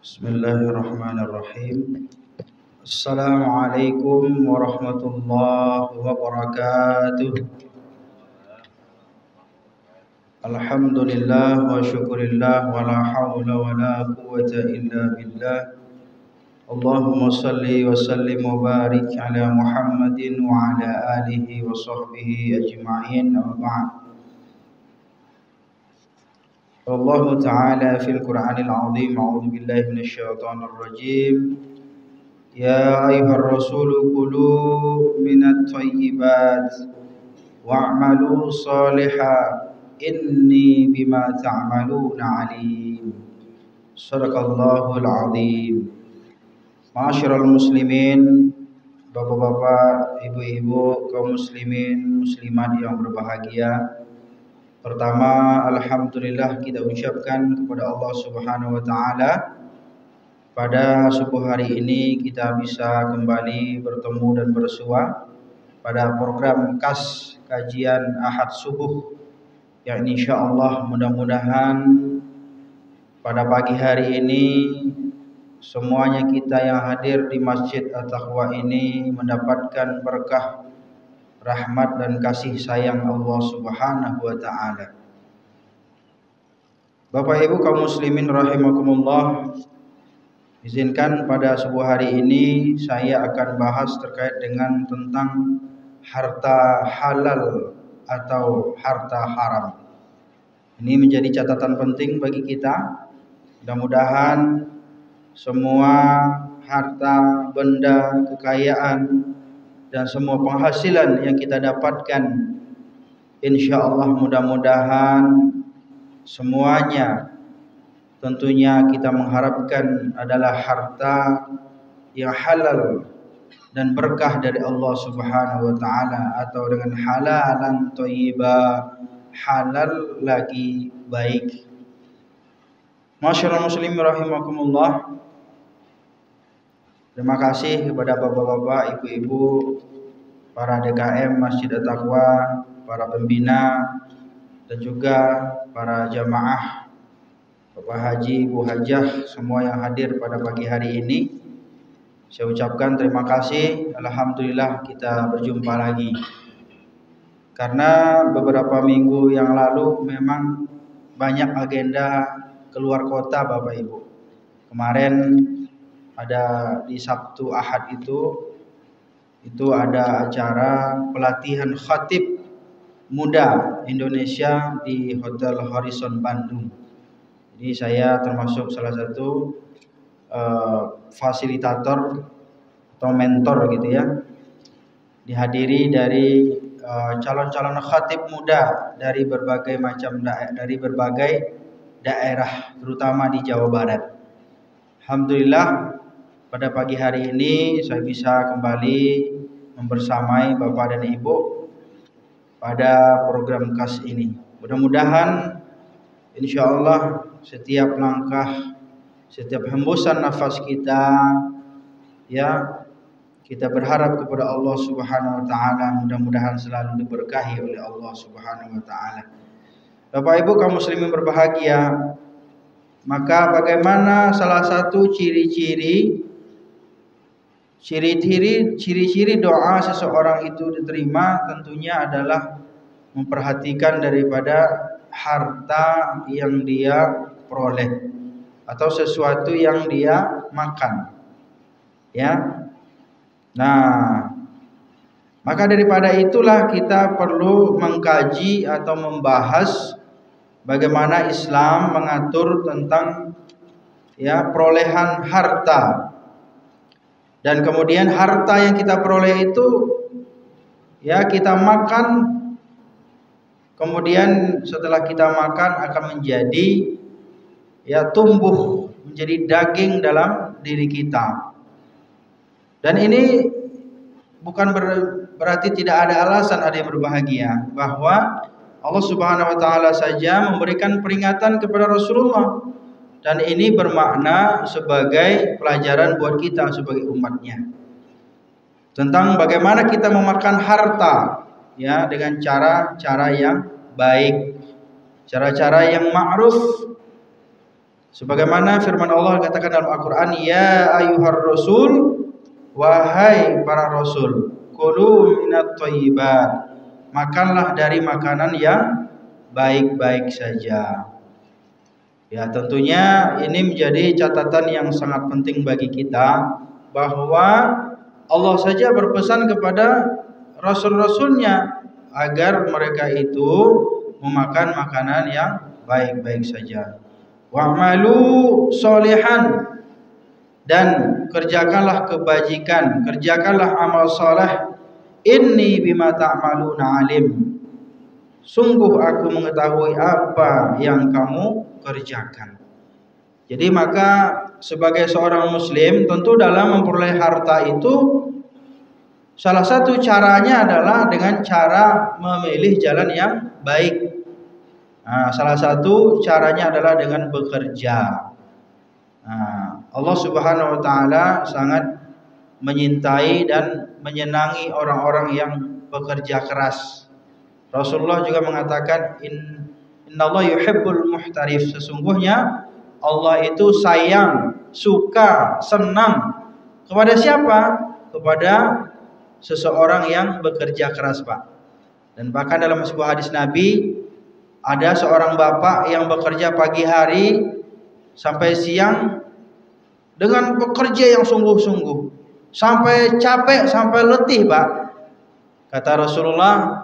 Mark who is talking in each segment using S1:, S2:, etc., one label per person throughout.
S1: Bismillahirrahmanirrahim. Assalamualaikum warahmatullahi wabarakatuh. Alhamdulillah wa syukurillah wa la hawla wa la quwwata illa billah. Allahumma salli wa sallim wa barik ala Muhammadin wa ala alihi wa sahbihi ajma'in. Amma ba'd. Allah Ta'ala fil Qur'anil Azim. A'udzu billahi minasyaitonir rajim. Ya ayyuhar rasulu kulu minat thayyibat wa'malu shalihan inni bima ta'maluna alim. Shadaqallahul azim. Ma'asyiral muslimin, bapak-bapak, ibu-ibu, kaum muslimin, muslimat yang berbahagia. Pertama, alhamdulillah kita ucapkan kepada Allah Subhanahu wa taala pada subuh hari ini kita bisa kembali bertemu dan bersua pada program KAS kajian Ahad subuh yang insyaallah mudah-mudahan pada pagi hari ini semuanya kita yang hadir di Masjid At-Taqwa ini mendapatkan berkah, rahmat dan kasih sayang Allah Subhanahu wa taala. Bapak Ibu kaum muslimin rahimakumullah, izinkan pada subuh hari ini saya akan bahas terkait dengan tentang harta halal atau harta haram. Ini menjadi catatan penting bagi kita. Mudah-mudahan semua harta, benda, kekayaan dan semua penghasilan yang kita dapatkan, insyaallah mudah-mudahan semuanya tentunya kita mengharapkan adalah harta yang halal dan berkah dari Allah Subhanahu wa taala, atau dengan halalan thayyibah, halal lagi baik. Masyaallah muslimin rahimakumullah. Terima kasih kepada bapak-bapak, ibu-ibu, para DKM Masjid At-Taqwa, para pembina, dan juga para jamaah, Bapak Haji, Bu Hajah, semua yang hadir pada pagi hari ini. Saya ucapkan terima kasih. Alhamdulillah kita berjumpa lagi. Karena beberapa minggu yang lalu memang banyak agenda keluar kota Bapak Ibu. Kemarin ada di Sabtu Ahad itu ada acara pelatihan khatib muda Indonesia di Hotel Horizon Bandung. Jadi saya termasuk salah satu fasilitator atau mentor gitu ya. Dihadiri dari calon-calon khatib muda dari berbagai macam daerah terutama di Jawa Barat. Alhamdulillah pada pagi hari ini saya bisa kembali membersamai Bapak dan Ibu pada program KAS ini. Mudah-mudahan insyaallah setiap langkah, setiap hembusan nafas kita ya, kita berharap kepada Allah Subhanahu wa taala, mudah-mudahan selalu diberkahi oleh Allah Subhanahu wa taala. Bapak Ibu kaum muslimin berbahagia, maka bagaimana salah satu ciri-ciri doa seseorang itu diterima tentunya adalah memperhatikan daripada harta yang dia peroleh atau sesuatu yang dia makan. Ya. Nah, maka daripada itulah kita perlu mengkaji atau membahas bagaimana Islam mengatur tentang ya perolehan harta. Dan kemudian harta yang kita peroleh itu ya kita makan, kemudian setelah kita makan akan menjadi ya tumbuh menjadi daging dalam diri kita. Dan ini bukan berarti tidak ada alasan ada yang berbahagia, bahwa Allah Subhanahu wa taala saja memberikan peringatan kepada Rasulullah. Dan ini bermakna sebagai pelajaran buat kita sebagai umatnya tentang bagaimana kita memakan harta ya dengan cara-cara yang baik, cara-cara yang ma'ruf, Sebagaimana firman Allah katakan dalam Al-Qur'an, ya ayyuhar rasul, wahai para rasul, kulu minat thayyibat, makanlah dari makanan yang baik-baik saja. Ya, tentunya ini menjadi catatan yang sangat penting bagi kita, bahwa Allah saja berpesan kepada rasul-rasulnya agar mereka itu memakan makanan yang baik-baik saja. Wa'malu sholihan, dan kerjakanlah kebajikan, kerjakanlah amal soleh. Inni bima ta'maluna alim, sungguh aku mengetahui apa yang kamu kerjakan. Jadi maka sebagai seorang muslim, tentu dalam memperoleh harta itu salah satu caranya adalah dengan cara memilih jalan yang baik. Nah, salah satu caranya adalah dengan bekerja. Nah, Allah Subhanahu wa taala sangat menyintai dan menyenangi orang-orang yang bekerja keras. Rasulullah juga mengatakan, innallaha yuhibbul muhtarif, sesungguhnya Allah itu sayang, suka, senang kepada siapa? Kepada seseorang yang bekerja keras, Pak. Dan bahkan dalam sebuah hadis Nabi, ada seorang bapak yang bekerja pagi hari sampai siang dengan bekerja yang sungguh-sungguh, sampai capek, sampai letih, Pak. Kata Rasulullah,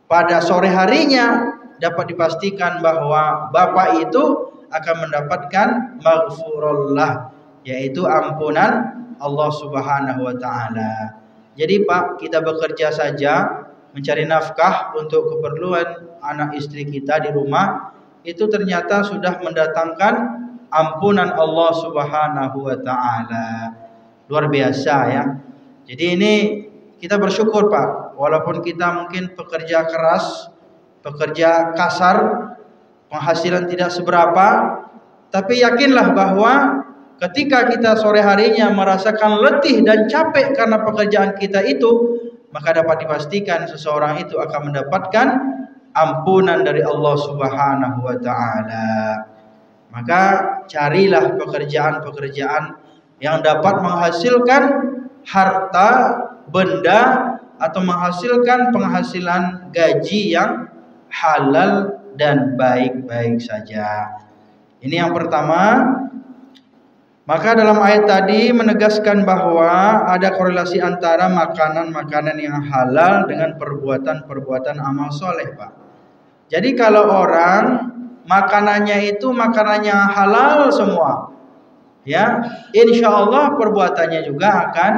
S1: pada sore harinya dapat dipastikan bahwa bapak itu akan mendapatkan maghfurullah, yaitu ampunan Allah Subhanahu wa taala. Jadi Pak, kita bekerja saja mencari nafkah untuk keperluan anak istri kita di rumah, itu ternyata sudah mendatangkan ampunan Allah Subhanahu wa taala. Luar biasa ya. Jadi ini kita bersyukur Pak, walaupun kita mungkin pekerja keras, pekerja kasar, penghasilan tidak seberapa, tapi yakinlah bahwa ketika kita sore harinya merasakan letih dan capek karena pekerjaan kita itu, maka dapat dipastikan seseorang itu akan mendapatkan ampunan dari Allah Subhanahu wa taala. Maka carilah pekerjaan-pekerjaan yang dapat menghasilkan harta, benda, atau menghasilkan penghasilan gaji yang halal dan baik-baik saja. Ini yang pertama. Maka dalam ayat tadi menegaskan bahwa ada korelasi antara makanan-makanan yang halal dengan perbuatan-perbuatan amal soleh, Pak. Jadi kalau orang makanannya itu makanannya halal semua, ya, insya Allah perbuatannya juga akan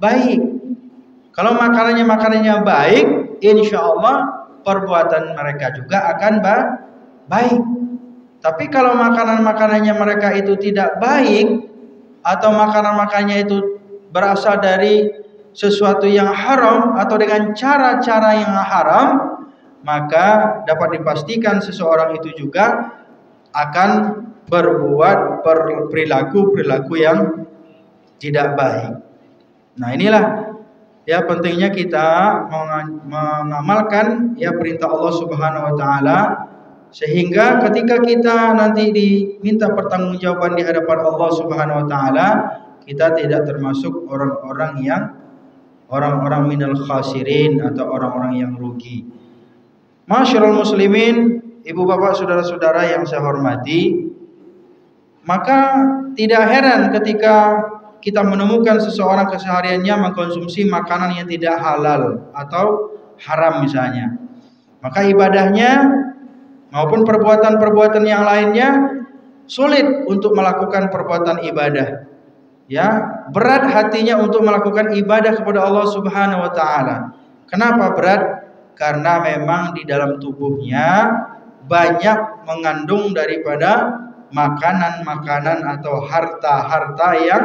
S1: baik. Kalau makanannya baik, insya Allah perbuatan mereka juga akan baik. Tapi kalau makanan-makanannya mereka itu tidak baik, atau makanan-makanannya itu berasal dari sesuatu yang haram atau dengan cara-cara yang haram, maka dapat dipastikan seseorang itu juga akan berbuat perilaku-perilaku yang tidak baik. Nah, inilah ya pentingnya kita mengamalkan ya perintah Allah Subhanahu wa taala, sehingga ketika kita nanti diminta pertanggungjawaban di hadapan Allah Subhanahu wa taala, kita tidak termasuk orang-orang minal khasirin atau orang-orang yang rugi. Masyarul muslimin, ibu bapak, saudara-saudara yang saya hormati, maka tidak heran ketika kita menemukan seseorang kesehariannya mengkonsumsi makanan yang tidak halal atau haram misalnya. Maka ibadahnya maupun perbuatan-perbuatan yang lainnya sulit untuk melakukan perbuatan ibadah. Ya, berat hatinya untuk melakukan ibadah kepada Allah Subhanahu wa taala. Kenapa berat? Karena memang di dalam tubuhnya banyak mengandung daripada makanan-makanan atau harta-harta yang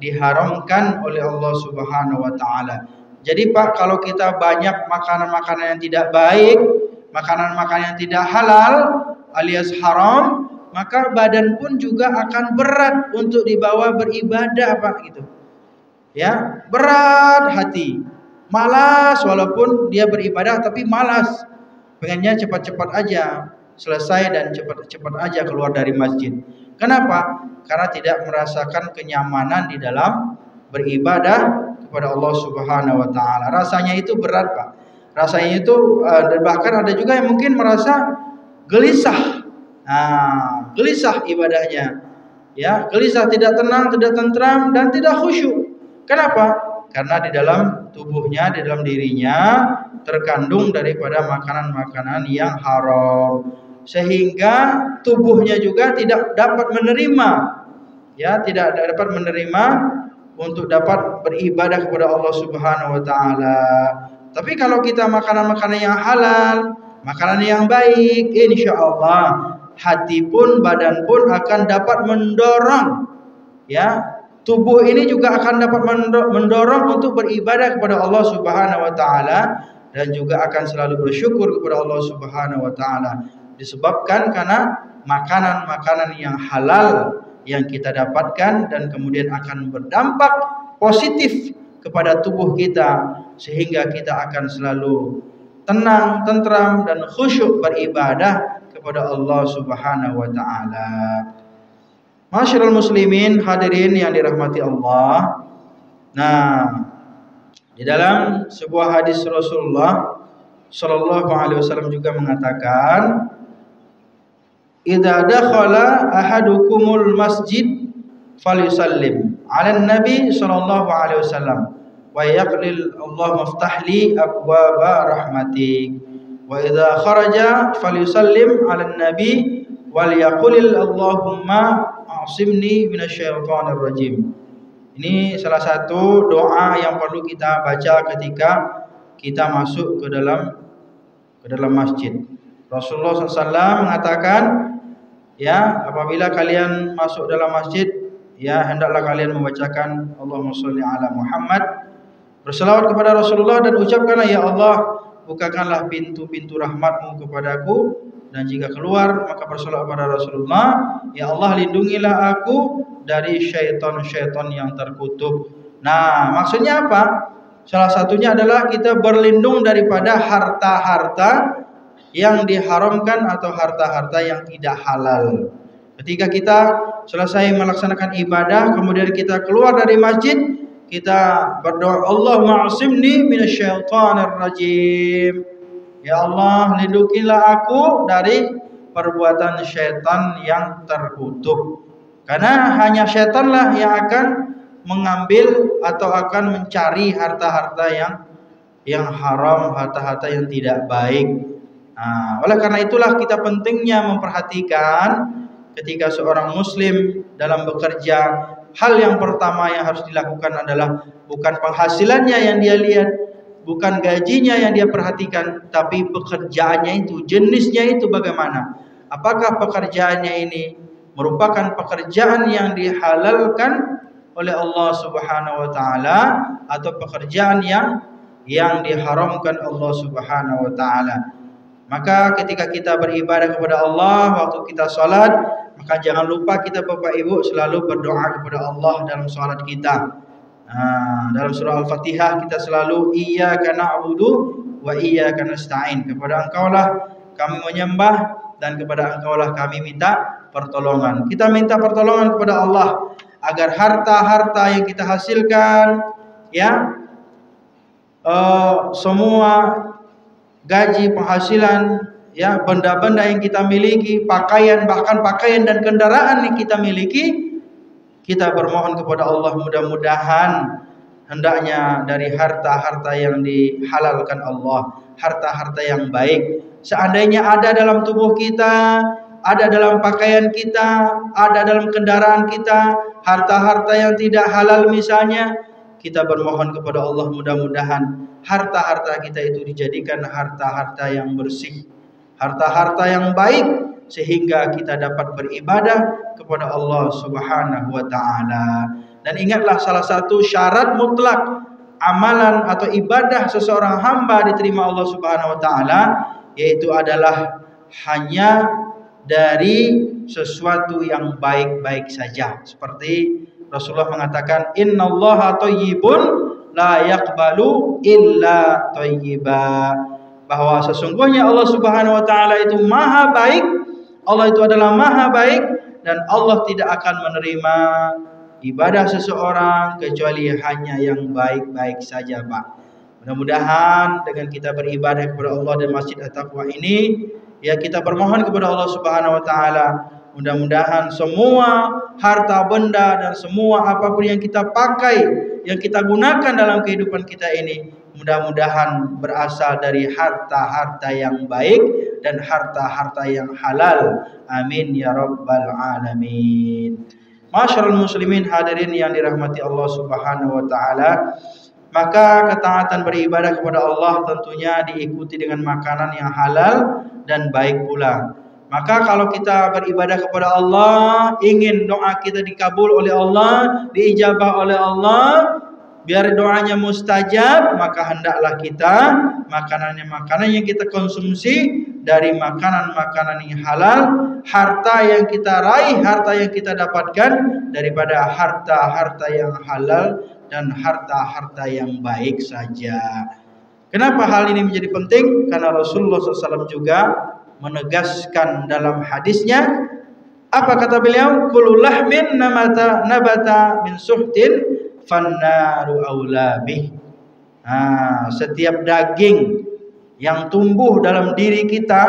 S1: diharamkan oleh Allah Subhanahu wa taala. Jadi Pak, kalau kita banyak makanan-makanan yang tidak baik, makanan-makanan yang tidak halal alias haram, maka badan pun juga akan berat untuk dibawa beribadah, Pak, gitu. Ya, berat hati, malas, walaupun dia beribadah tapi malas, pengennya cepat-cepat aja selesai dan cepat-cepat aja keluar dari masjid. Kenapa? Karena tidak merasakan kenyamanan di dalam beribadah kepada Allah Subhanahu wa taala. Rasanya itu berat, Pak. Rasanya itu bahkan ada juga yang mungkin merasa gelisah. Gelisah ibadahnya. Ya, gelisah, tidak tenang, tidak tentram dan tidak khusyuk. Kenapa? Karena di dalam tubuhnya, di dalam dirinya terkandung daripada makanan-makanan yang haram, sehingga tubuhnya juga tidak dapat menerima, ya, tidak dapat menerima untuk dapat beribadah kepada Allah Subhanahu wa taala. Tapi kalau kita makanan-makanan yang halal, makanan yang baik, insyaallah hati pun, badan pun akan dapat mendorong, ya, tubuh ini juga akan dapat mendorong untuk beribadah kepada Allah Subhanahu wa taala dan juga akan selalu bersyukur kepada Allah Subhanahu wa taala, disebabkan karena makanan-makanan yang halal yang kita dapatkan dan kemudian akan berdampak positif kepada tubuh kita, sehingga kita akan selalu tenang, tentram dan khusyuk beribadah kepada Allah Subhanahu wa taala. Masyarul muslimin, hadirin yang dirahmati Allah. Nah, di dalam sebuah hadis Rasulullah sallallahu alaihi wasallam juga mengatakan, "Idza dakhala ahadukumul masjid falyusallim 'alan nabi sallallahu alaihi wasallam wa yaqlil Allahumma iftah li abwaaba rahmatik wa idza kharaja falyusallim 'alan nabi wal yaqulil Allahumma asimni minasyaitonir rajim." Ini salah satu doa yang perlu kita baca ketika kita masuk ke dalam masjid. Rasulullah SAW mengatakan, ya, apabila kalian masuk dalam masjid, ya, hendaklah kalian membacakan Allahumma sholli ala Muhammad, berselawat kepada Rasulullah dan ucapkanlah, ya Allah, bukakanlah pintu-pintu rahmatmu kepadaku, dan jika keluar maka bersolawat kepada Rasulullah, ya Allah, lindungilah aku dari syaitan-syaitan yang terkutuk. Nah, maksudnya apa? Salah satunya adalah kita berlindung daripada harta-harta yang diharamkan atau harta-harta yang tidak halal. Ketika kita selesai melaksanakan ibadah, kemudian kita keluar dari masjid, kita berdoa, Allahumma asimni minasyaitonir rajim. Ya Allah, lindungilah aku dari perbuatan syaitan yang terkutuk. Karena hanya syaitanlah yang akan mengambil atau akan mencari harta-harta yang haram, harta-harta yang tidak baik. Nah, oleh karena itulah kita pentingnya memperhatikan ketika seorang muslim dalam bekerja, hal yang pertama yang harus dilakukan adalah bukan penghasilannya yang dia lihat, bukan gajinya yang dia perhatikan, tapi pekerjaannya itu, jenisnya itu bagaimana. Apakah pekerjaannya ini merupakan pekerjaan yang dihalalkan oleh Allah Subhanahu wa taala atau pekerjaan yang diharamkan Allah Subhanahu wa taala. Maka ketika kita beribadah kepada Allah, waktu kita salat, maka jangan lupa kita Bapak Ibu selalu berdoa kepada Allah dalam salat kita. Dalam surah Al-Fatihah kita selalu iyyaka na'budu wa iyyaka nasta'in. Kepada Engkaulah kami menyembah dan kepada Engkaulah kami minta pertolongan. Kita minta pertolongan kepada Allah agar harta-harta yang kita hasilkan, ya, semua gaji, penghasilan, ya, benda-benda yang kita miliki, pakaian, bahkan pakaian dan kendaraan yang kita miliki, kita bermohon kepada Allah mudah-mudahan hendaknya dari harta-harta yang dihalalkan Allah, harta-harta yang baik. Seandainya ada dalam tubuh kita, ada dalam pakaian kita, ada dalam kendaraan kita, harta-harta yang tidak halal misalnya, kita bermohon kepada Allah mudah-mudahan harta-harta kita itu dijadikan harta-harta yang bersih, harta-harta yang baik, sehingga kita dapat beribadah kepada Allah Subhanahu wa taala. Dan ingatlah, salah satu syarat mutlak amalan atau ibadah seseorang hamba diterima Allah Subhanahu wa taala, yaitu adalah hanya dari sesuatu yang baik-baik saja. Seperti Rasulullah mengatakan, innallaha thayyibun la yaqbalu illa thayyiba, bahwa sesungguhnya Allah Subhanahu wa taala itu maha baik. Allah itu adalah maha baik dan Allah tidak akan menerima ibadah seseorang kecuali hanya yang baik-baik saja, Pak. Mudah-mudahan dengan kita beribadah kepada Allah di Masjid At-Taqwa ini, ya kita bermohon kepada Allah Subhanahu wa taala, mudah-mudahan semua harta benda dan semua apapun yang kita pakai, yang kita gunakan dalam kehidupan kita ini, mudah-mudahan berasal dari harta-harta yang baik dan harta-harta yang halal. Amin ya rabbal alamin. Masyarul muslimin hadirin yang dirahmati Allah Subhanahu wa taala, maka ketaatan beribadah kepada Allah tentunya diikuti dengan makanan yang halal dan baik pula. Maka kalau kita beribadah kepada Allah, ingin doa kita dikabul oleh Allah, diijabah oleh Allah, biar doanya mustajab, maka hendaklah kita makanan yang kita konsumsi dari makanan-makanan yang halal, harta yang kita raih, harta yang kita dapatkan daripada harta-harta yang halal dan harta-harta yang baik saja. Kenapa hal ini menjadi penting? Karena Rasulullah SAW juga menegaskan dalam hadisnya, apa kata beliau? Kullu lahmin nabata min suhtin fannaru aula bih. Setiap daging yang tumbuh dalam diri kita,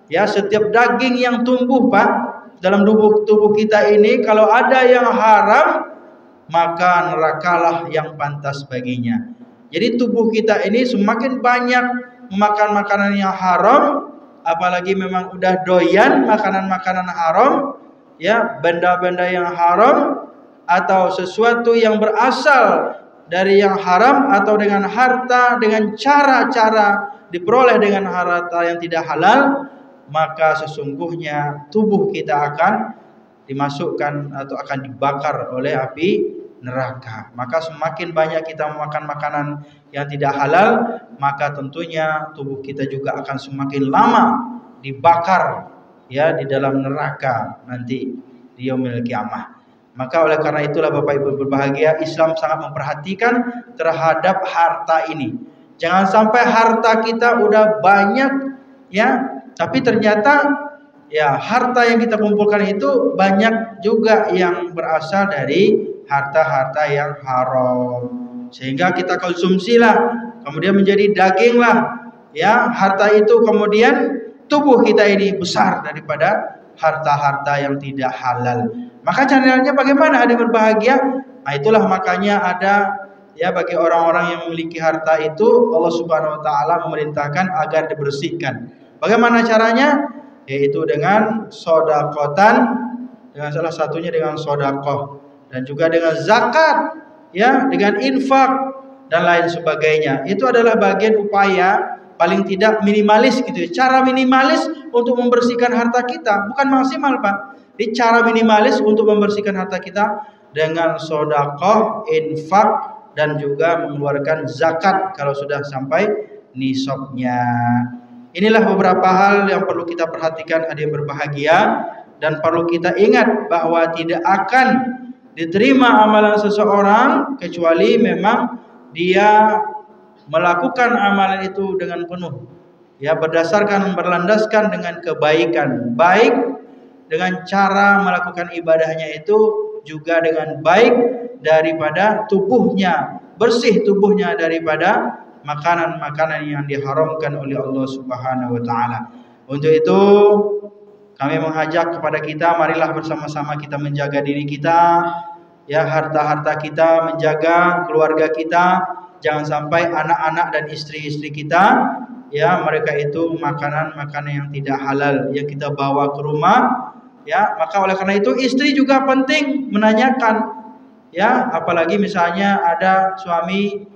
S1: ya setiap daging yang tumbuh, Pak, dalam tubuh kita ini, kalau ada yang haram, maka nerakalah yang pantas baginya. Jadi tubuh kita ini semakin banyak memakan makanan yang haram, apalagi memang udah doyan makanan-makanan haram, ya benda-benda yang haram atau sesuatu yang berasal dari yang haram atau dengan harta, dengan cara-cara diperoleh dengan harta yang tidak halal, maka sesungguhnya tubuh kita akan dimasukkan atau akan dibakar oleh api neraka. Maka semakin banyak kita memakan makanan yang tidak halal, maka tentunya tubuh kita juga akan semakin lama dibakar, ya, di dalam neraka nanti di yaumil qiyamah. Maka oleh karena itulah Bapak Ibu berbahagia, Islam sangat memperhatikan terhadap harta ini. Jangan sampai harta kita udah banyak, ya, tapi ternyata ya harta yang kita kumpulkan itu banyak juga yang berasal dari harta-harta yang haram, sehingga kita konsumsilah, kemudian menjadi daging lah, ya harta itu, kemudian tubuh kita ini besar daripada harta-harta yang tidak halal. Maka caranya bagaimana adik berbahagia? Nah, itulah makanya ada, ya, bagi orang-orang yang memiliki harta itu Allah Subhanahu wa taala memerintahkan agar dibersihkan. Bagaimana caranya? Yaitu dengan sodakotan, dengan salah satunya dengan sodakoh, dan juga dengan zakat, ya, dengan infak dan lain sebagainya. Itu adalah bagian upaya paling tidak minimalis gitu ya. Cara minimalis untuk membersihkan harta kita, bukan maksimal, Pak. Di cara minimalis untuk membersihkan harta kita dengan sodakoh, infak, dan juga mengeluarkan zakat kalau sudah sampai nisabnya. Inilah beberapa hal yang perlu kita perhatikan adik berbahagia, dan perlu kita ingat bahwa tidak akan diterima amalan seseorang kecuali memang dia melakukan amalan itu dengan penuh, ya, berdasarkan, berlandaskan dengan kebaikan, baik dengan cara melakukan ibadahnya itu juga dengan baik daripada tubuhnya, bersih tubuhnya daripada makanan-makanan yang diharamkan oleh Allah Subhanahu wa taala. Untuk itu kami mengajak kepada kita, marilah bersama-sama kita menjaga diri kita, ya, harta-harta kita, menjaga keluarga kita, jangan sampai anak-anak dan istri-istri kita, ya, mereka itu makanan-makanan yang tidak halal yang kita bawa ke rumah, ya. Maka oleh karena itu istri juga penting menanyakan, ya, apalagi misalnya ada suami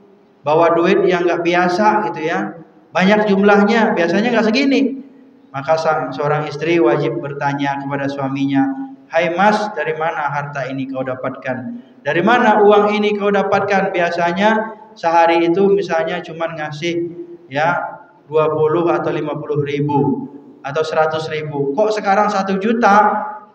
S1: bawa duit yang nggak biasa gitu, ya, banyak jumlahnya, biasanya nggak segini. Maka seorang istri wajib bertanya kepada suaminya, "Hai Mas, dari mana harta ini kau dapatkan? Dari mana uang ini kau dapatkan? Biasanya sehari itu misalnya cuma ngasih, ya, 20 atau 50 ribu atau 100 ribu. Kok sekarang 1 juta?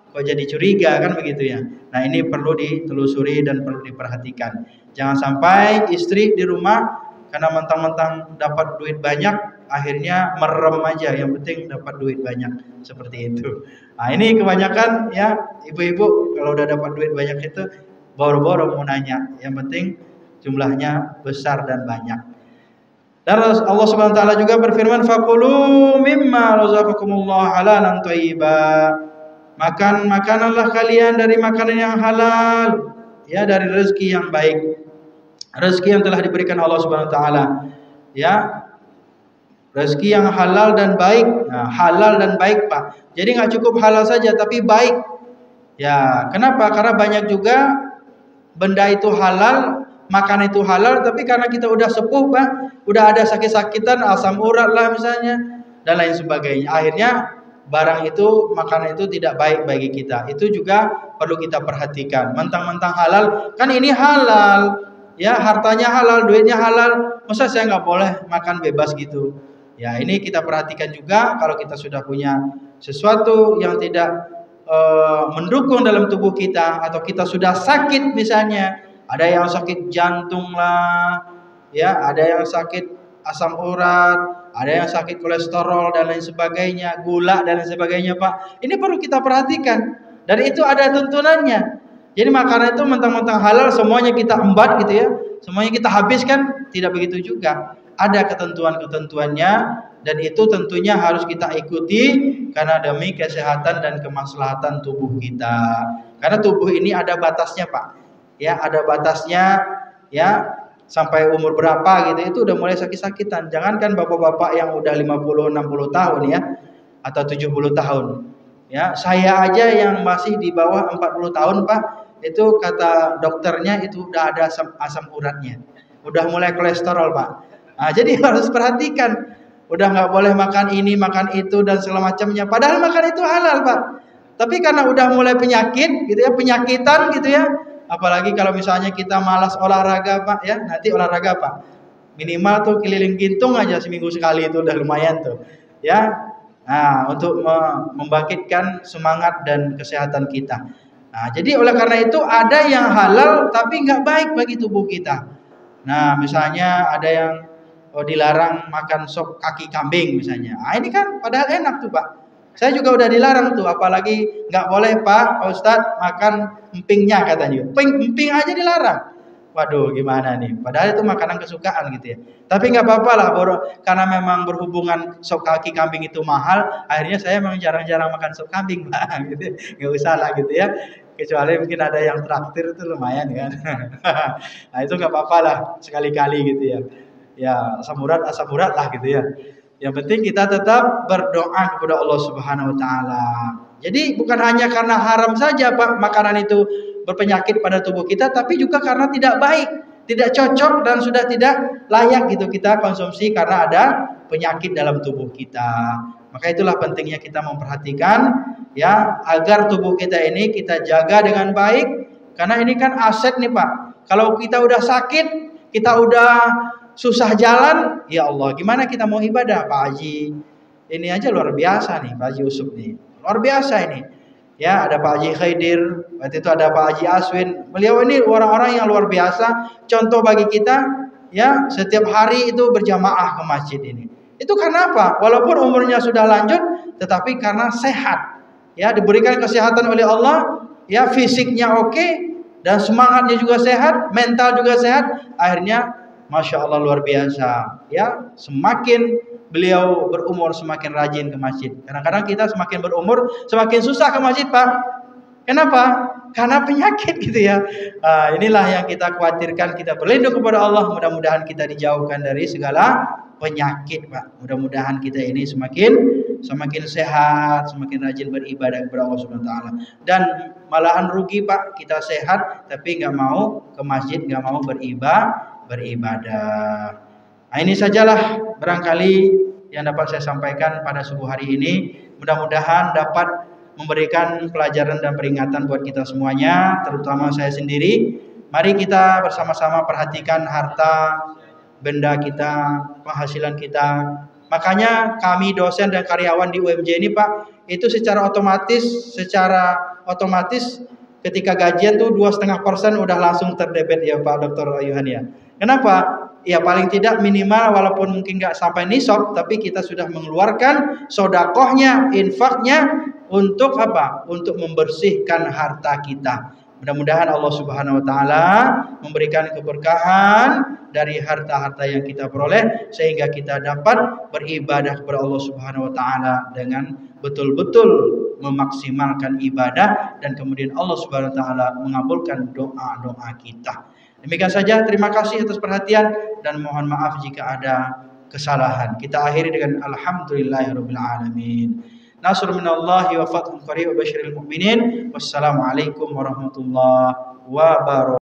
S1: Kok jadi curiga?" Kan begitu, ya. Nah, ini perlu ditelusuri dan perlu diperhatikan. Jangan sampai istri di rumah karena mentang-mentang dapat duit banyak akhirnya merem aja, yang penting dapat duit banyak, seperti itu. Nah, ini kebanyakan ya ibu-ibu kalau udah dapat duit banyak itu boro-boro mau nanya, yang penting jumlahnya besar dan banyak. Dan Allah Subhanahu wa taala juga berfirman, "Fakulu mimma razaqakumullah halalan thayyiba." Makanlah kalian dari makanan yang halal, ya, dari rezeki yang baik. Rezeki yang telah diberikan Allah Subhanahu wa taala. Ya, rezeki yang halal dan baik. Nah, halal dan baik, Pak. Jadi nggak cukup halal saja tapi baik. Ya, kenapa? Karena banyak juga benda itu halal, makan itu halal, tapi karena kita udah sepuh, Pak, udah ada sakit-sakitan, asam urat lah misalnya, dan lain sebagainya. Akhirnya barang itu, makanan itu tidak baik bagi kita. Itu juga perlu kita perhatikan. Mentang-mentang halal, kan ini halal, ya, hartanya halal, duitnya halal, masa saya nggak boleh makan bebas gitu? Ya, ini kita perhatikan juga. Kalau kita sudah punya sesuatu yang tidak mendukung dalam tubuh kita, atau kita sudah sakit misalnya, ada yang sakit jantung lah, ya, ada yang sakit asam urat, ada yang sakit kolesterol dan lain sebagainya, gula dan lain sebagainya, Pak. Ini perlu kita perhatikan, dan itu ada tuntunannya. Jadi makanan itu mentang-mentang halal semuanya kita embat gitu ya, semuanya kita habiskan, tidak begitu juga. Ada ketentuan-ketentuannya, dan itu tentunya harus kita ikuti karena demi kesehatan dan kemaslahatan tubuh kita. Karena tubuh ini ada batasnya, Pak. Ya, ada batasnya, ya, sampai umur berapa gitu itu udah mulai sakit-sakitan. Jangankan bapak-bapak yang udah 50-60 tahun ya, atau 70 tahun. Ya, saya aja yang masih di bawah 40 tahun, Pak, itu kata dokternya itu udah ada asam uratnya. Udah mulai kolesterol, Pak. Nah, jadi harus perhatikan. Udah nggak boleh makan ini, makan itu dan segala macamnya. Padahal makan itu halal, Pak. Tapi karena udah mulai penyakit gitu ya, penyakitan gitu ya. Apalagi kalau misalnya kita malas olahraga, Pak, ya. Nanti olahraga, Pak. Minimal tuh keliling gintung aja seminggu sekali, itu udah lumayan tuh. Ya. Nah, untuk membangkitkan semangat dan kesehatan kita. Nah, jadi oleh karena itu ada yang halal tapi nggak baik bagi tubuh kita. Nah, misalnya ada yang dilarang makan sop kaki kambing misalnya. Ah, ini kan padahal enak tuh, Pak. Saya juga udah dilarang tuh, apalagi nggak boleh, Pak Ustadz, makan empingnya katanya. Emping aja dilarang. Waduh, gimana nih? Padahal itu makanan kesukaan gitu ya. Tapi nggak apa-apa lah, karena memang berhubungan sop kaki kambing itu mahal, akhirnya saya memang jarang-jarang makan sop kambing, Pak. Gitu. Nggak usah lah gitu ya. Kecuali mungkin ada yang traktir itu lumayan kan. Nah, itu nggak apa-apa lah, sekali-kali gitu ya. Ya, asam urat lah gitu ya. Yang penting kita tetap berdoa kepada Allah Subhanahu wa taala. Jadi bukan hanya karena haram saja, Pak, makanan itu berpenyakit pada tubuh kita, tapi juga karena tidak baik, tidak cocok dan sudah tidak layak gitu kita konsumsi karena ada penyakit dalam tubuh kita. Maka itulah pentingnya kita memperhatikan ya, agar tubuh kita ini kita jaga dengan baik, karena ini kan aset nih, Pak. Kalau kita udah sakit, kita udah susah jalan, ya Allah, gimana kita mau ibadah, Pak Haji? Ini aja luar biasa nih, Pak Haji Usuk nih. Luar biasa ini. Ya, ada Pak Haji Khaidir, waktu itu ada Pak Haji Aswin. Beliau ini orang-orang yang luar biasa, contoh bagi kita, ya, setiap hari itu berjamaah ke masjid ini. Itu karena apa? Walaupun umurnya sudah lanjut, tetapi karena sehat. Ya, diberikan kesehatan oleh Allah, ya, fisiknya oke, dan semangatnya juga sehat, mental juga sehat, akhirnya Masya Allah luar biasa. Ya, semakin beliau berumur semakin rajin ke masjid. Kadang-kadang kita semakin berumur semakin susah ke masjid, Pak. Kenapa? Karena penyakit gitu ya. Inilah yang kita khawatirkan. Kita berlindung kepada Allah. Mudah-mudahan kita dijauhkan dari segala penyakit, Pak. Mudah-mudahan kita ini semakin sehat, semakin rajin beribadah kepada Allah Subhanahu wa taala. Dan malahan rugi, Pak, kita sehat tapi nggak mau ke masjid, nggak mau beribadah. Nah, ini sajalah barangkali yang dapat saya sampaikan pada subuh hari ini. Mudah-mudahan dapat memberikan pelajaran dan peringatan buat kita semuanya, terutama saya sendiri. Mari kita bersama-sama perhatikan harta benda kita, penghasilan kita. Makanya kami dosen dan karyawan di UMJ ini, Pak, itu secara otomatis ketika gajian tuh 2,5% udah langsung terdebit ya, Pak Dr. Ayuhan ya. Kenapa? ya paling tidak minimal walaupun mungkin nggak sampai nisab, tapi kita sudah mengeluarkan sodakohnya, infaknya untuk apa? Untuk membersihkan harta kita. Mudah-mudahan Allah Subhanahu wa taala memberikan keberkahan dari harta-harta yang kita peroleh sehingga kita dapat beribadah kepada Allah Subhanahu wa taala dengan betul-betul memaksimalkan ibadah dan kemudian Allah Subhanahu wa taala mengabulkan doa-doa kita. Demikian saja, terima kasih atas perhatian dan mohon maaf jika ada kesalahan. Kita akhiri dengan alhamdulillahirabbil alamin. Nasr minallahi wa fathun qarib wa basyiril mu'minin. Wassalamualaikum warahmatullahi wabarakatuh.